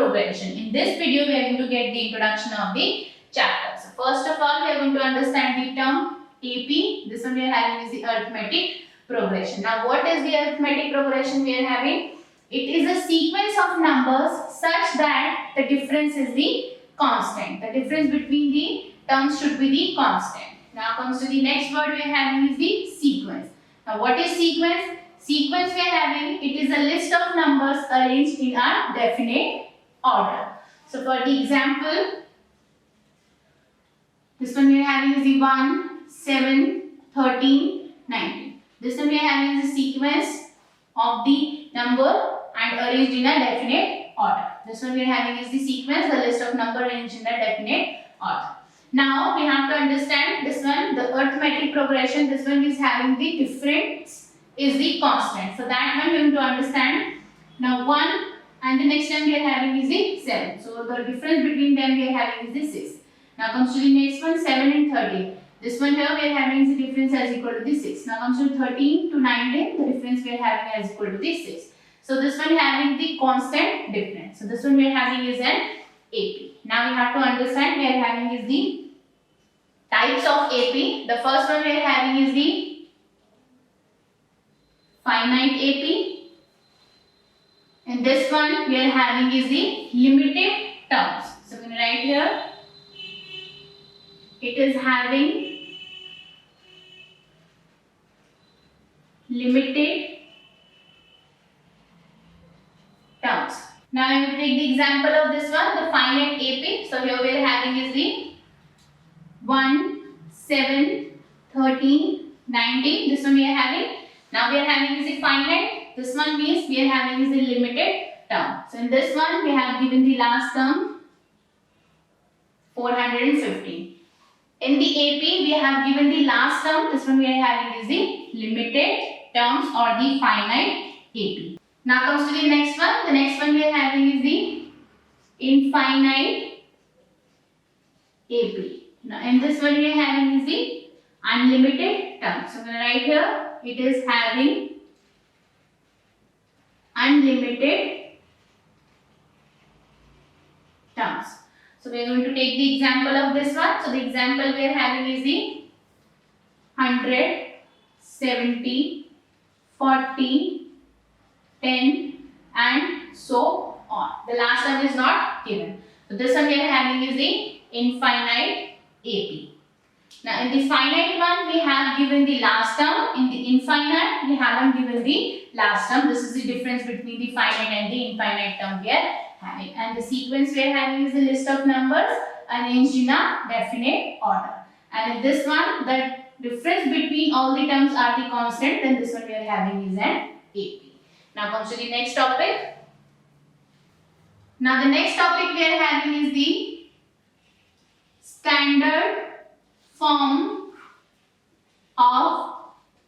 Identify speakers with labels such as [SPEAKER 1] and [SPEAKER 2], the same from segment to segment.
[SPEAKER 1] progression. In this video, we are going to get the introduction of the chapter. So first of all, we are going to understand the term AP. This one we are having is the arithmetic progression. Now, what is the arithmetic progression we are having? It is a sequence of numbers such that the difference is the constant. The difference between the terms should be the constant. Now comes to the next word we are having is the sequence. Now what is sequence? Sequence we are having, it is a list of numbers arranged in a definite order. So for the example, this one we are having is the 1, 7, 13, 19. This one we are having is a sequence of the number and arranged in a definite order. This one we are having is the sequence, the list of number arranged in a definite order. Now we have to understand this one, the arithmetic progression. This one is having the difference is the constant. So that one we have to understand. Now 1 and the next one we are having is the 7. So the difference between them we are having is the 6. Now comes to the next one, 7 and 13. This one here we are having the difference as equal to the 6. Now comes to 13 to 19, the difference we are having as equal to the 6. So this one having the constant difference. So this one we are having is an AP. Now we have to understand we are having is the types of AP. The first one we are having is the finite AP. And this one we are having is the limited terms. So we write here, it is having limited terms. Now I will take the example of this one, the finite AP. So here we are having is the 1, 7, 13, 19. This one we are having. Now we are having is the finite. This one means we are having is the limited term. So in this one we have given the last term 450. In the AP we have given the last term. This one we are having is the limited terms or the finite AP. Now comes to the next one. The next one we are having is the infinite AP. Now in this one we are having is the unlimited term. So right here it is having unlimited terms. So we are going to take the example of this one. So the example we are having is the 100, 70, 40, 10 and so on. The last one is not given. So this one we are having is the infinite AP. Now in the finite one we have given the last term. In the infinite we haven't given the last term. This is the difference between the finite and the infinite term we are having. And the sequence we are having is the list of numbers arranged in a definite order. And in this one the difference between all the terms are the constant, then this one we are having is an AP. Now comes to the next topic. Now the next topic we are having is the standard form of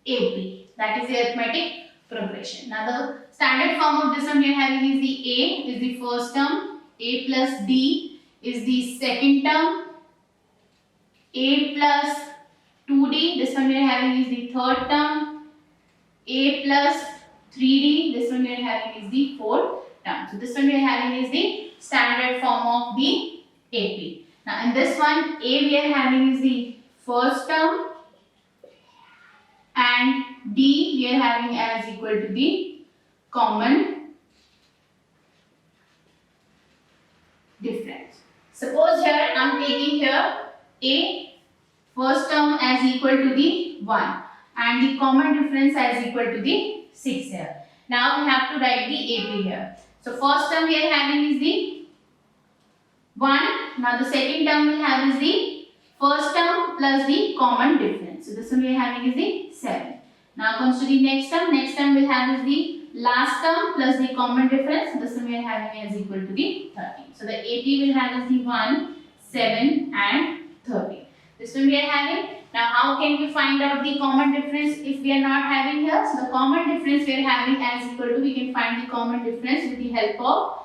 [SPEAKER 1] AP, that is the arithmetic progression. Now the standard form of this one we are having is the A is the first term, A plus D is the second term, A plus 2D, this one we are having is the third term, A plus 3D, this one we are having is the fourth term. So this one we are having is the standard form of the AP. Now in this one A we are having is the first term and D we are having as equal to the common difference. Suppose here I am taking here A first term as equal to the 1 and the common difference as equal to the 6 here. Now we have to write the AP here. So first term we are having is the 1. Now the second term we have is the first term plus the common difference. So this one we are having is the 7. Now comes to the next term. Next term we have is the last term plus the common difference. This one we are having as equal to the 13. So the AP will have is the 1, 7 and 13. This one we are having. Now how can we find out the common difference if we are not having here? So the common difference we are having as equal to, we can find the common difference with the help of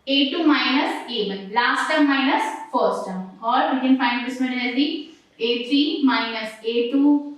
[SPEAKER 1] A2 minus A1, last term minus first term, or we can find this one as the A3 minus A2,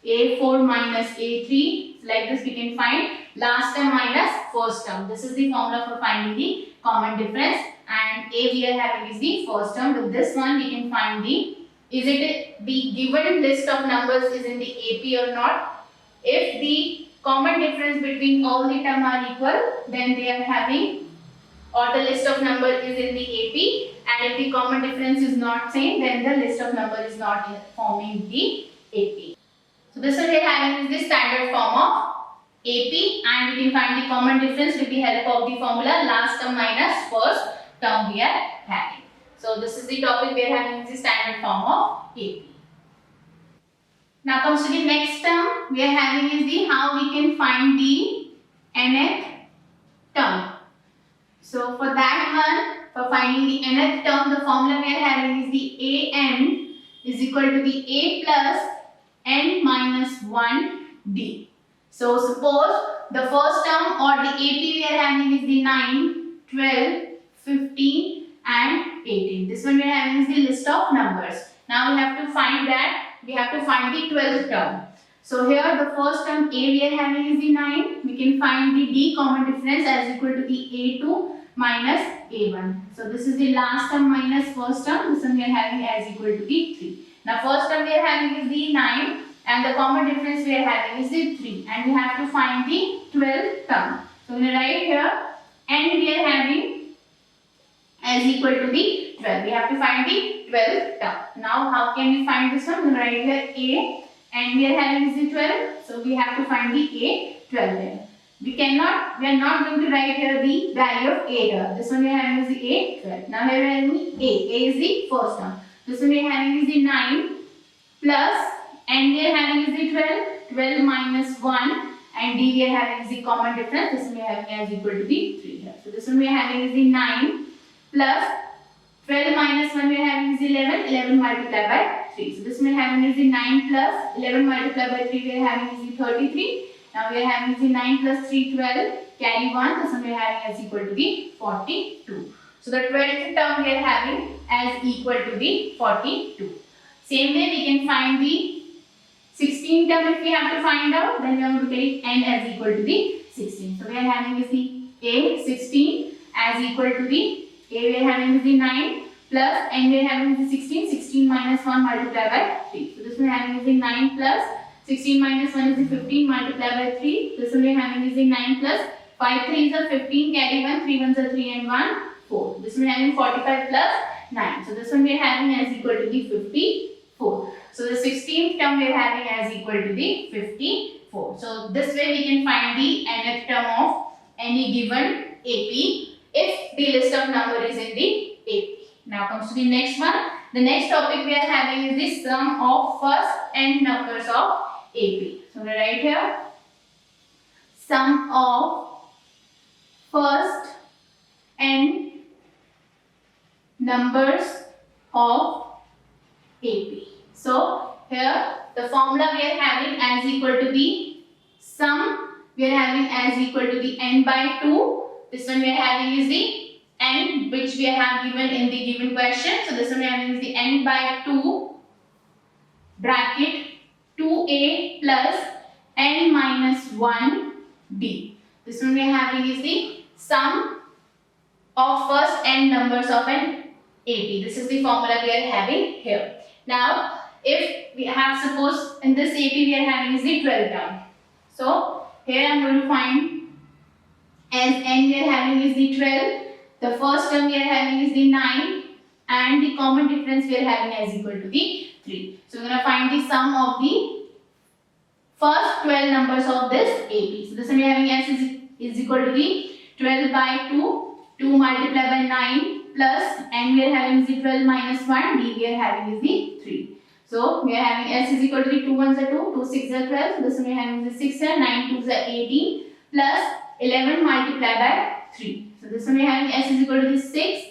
[SPEAKER 1] A4 minus A3. Like this we can find last term minus first term. This is the formula for finding the common difference, and A we are having is the first term. With this one we can find the given list of numbers is in the AP or not. If the common difference between all the term are equal, then they are having, or the list of number is in the AP, and if the common difference is not same, then the list of number is not forming the AP. So this one we are having is the standard form of AP, and we can find the common difference with the help of the formula last term minus first term we are having. So this is the topic we are having is the standard form of AP. Now comes to the next term we are having is the how we can find the nth term. So for that one, for finding the nth term, the formula we are having is the an is equal to the a plus n minus 1 d. So suppose the first term or the AP we are having is the 9, 12, 15 and 18. This one we are having is the list of numbers. Now we have to find the 12th term. So here the first term A we are having is the 9. We can find the D common difference as equal to the A2 minus A1. So this is the last term minus first term. This one we are having as equal to the 3. Now first term we are having is the 9 and the common difference we are having is the 3. And we have to find the 12th term. So we will write here n we are having as equal to the 12. We have to find the 12th term. Now how can we find this one? We will write here A and we are having is the 12. So we have to find the A 12 there. We are not going to write here the value of A here. This one we are having is the A 12. Now here we are having A. A is the first term. This one we are having is the 9 plus and we are having is the 12. 12 minus 1 and D we are having is the common difference. This one we are having as equal to the 3 here. So this one we are having is the 9 plus 12 minus 1 we are having is 11. 11 multiplied by 3. So this one we are having is the 9 plus 11 multiplied by 3 we are having is the 33. Now we are having the 9 plus 3, 12, carry 1, this one we are having as equal to the 42. So the 12th term we are having as equal to the 42. Same way we can find the 16th term if we have to find out, then we are going to take n as equal to the 16. So we are having is the A 16 as equal to the A we are having is the 9 plus n we are having is the 16, 16 minus 1 multiplied by 3. So this one we are having is the 9 plus 16 minus 1 is the 15 multiplied by 3. This one we are having is the 9 plus 5 3 is a 15 carry 1 3 1s are 3 and 1 4. This one we are having 45 plus 9. So this one we are having as equal to the 54. So the 16th term we are having as equal to the 54. So this way we can find the nth term of any given AP if the list of number is in the AP. Now comes to the next one. The next topic we are having is the sum of first n numbers of AP. So we write here sum of first n numbers of AP. So here the formula we are having as equal to the sum we are having as equal to the n by 2. This one we are having is the n which we have given in the given question. So this one we are having is the n by 2 bracket 2a plus n minus 1 d. This one we are having is the sum of first n numbers of an AP. This is the formula we are having here. Now if we have, suppose in this AP we are having is the 12th term. So here I am going to find as n we are having is the 12. The first term we are having is the 9 and the common difference we are having as equal to the 3. So we are going to find the sum of the first 12 numbers of this AP. So this one we are having s is equal to the 12 by 2, 2 multiplied by 9 plus n we are having is the 12 minus 1, d we are having is the 3. So we are having s is equal to the 2 1s are 2, 2 6 are 12, this one we are having is the 6 here, 9 2s are 18 plus 11 multiplied by 3. So this one we are having s is equal to the 6.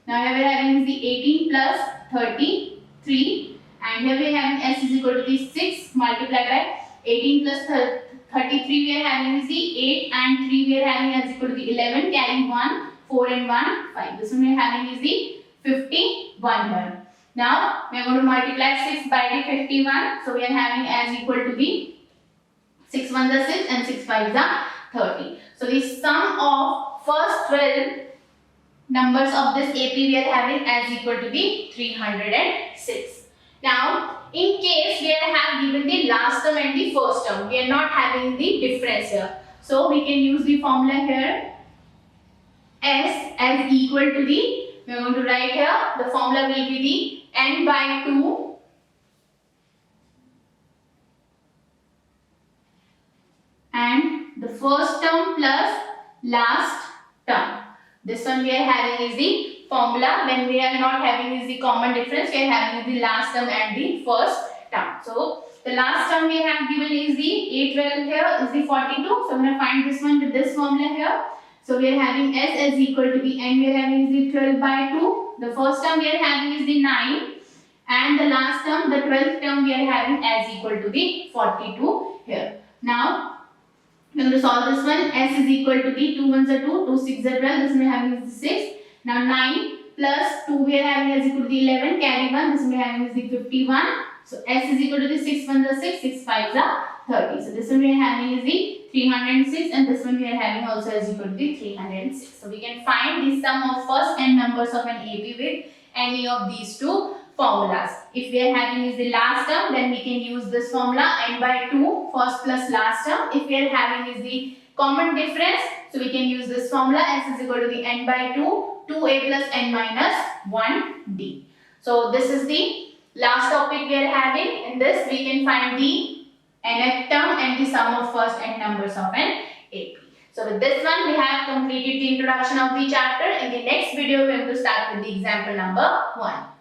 [SPEAKER 1] Now here we are having is the 18 plus 33 and here we are having s is equal to the 6 multiplied by 18 plus 33 we are having is the 8 and 3 we are having as equal to the 11 carrying 1, 4 and 1, 5. This one we are having is the 51 here. Now we are going to multiply 6 by the 51. So we are having as equal to the 6 1s are 6 and 6 5s are 30. So the sum of first 12 numbers of this AP we are having as equal to the 306. Now, in case we have given the last term and the first term, we are not having the difference here. So, we can use the formula here S as equal to the, we are going to write here, the formula will be the n by 2 and the first term plus last term. This one we are having is the formula. When we are not having is the common difference, we are having the last term and the first term. So the last term we have given is the A12 here is the 42. So I'm going to find this one with this formula here. So we are having S as equal to the n we are having is the 12 by 2. The first term we are having is the 9 and the last term, the 12th term we are having as equal to the 42 here. Now we're going to solve this one. S is equal to the 2 ones are 2, 2 6 are 12, this we are having is the 6. Now 9 plus 2 we are having as equal to the 11, carry 1, this we are having is the 51. So S is equal to the 6 ones are 6, 6 5s are 30. So this one we are having is the 306 and this one we are having also as equal to the 306. So we can find the sum of first n numbers of an AP with any of these two formulas. If we are having is the last term, then we can use this formula n by 2 first plus last term. If we are having is the common difference, so we can use this formula S is equal to the n by 2, 2a plus n minus 1d. So this is the last topic we are having. In this we can find the nth term and the sum of first n numbers of an AP. So with this one we have completed the introduction of the chapter. In the next video we are going to start with the example number 1.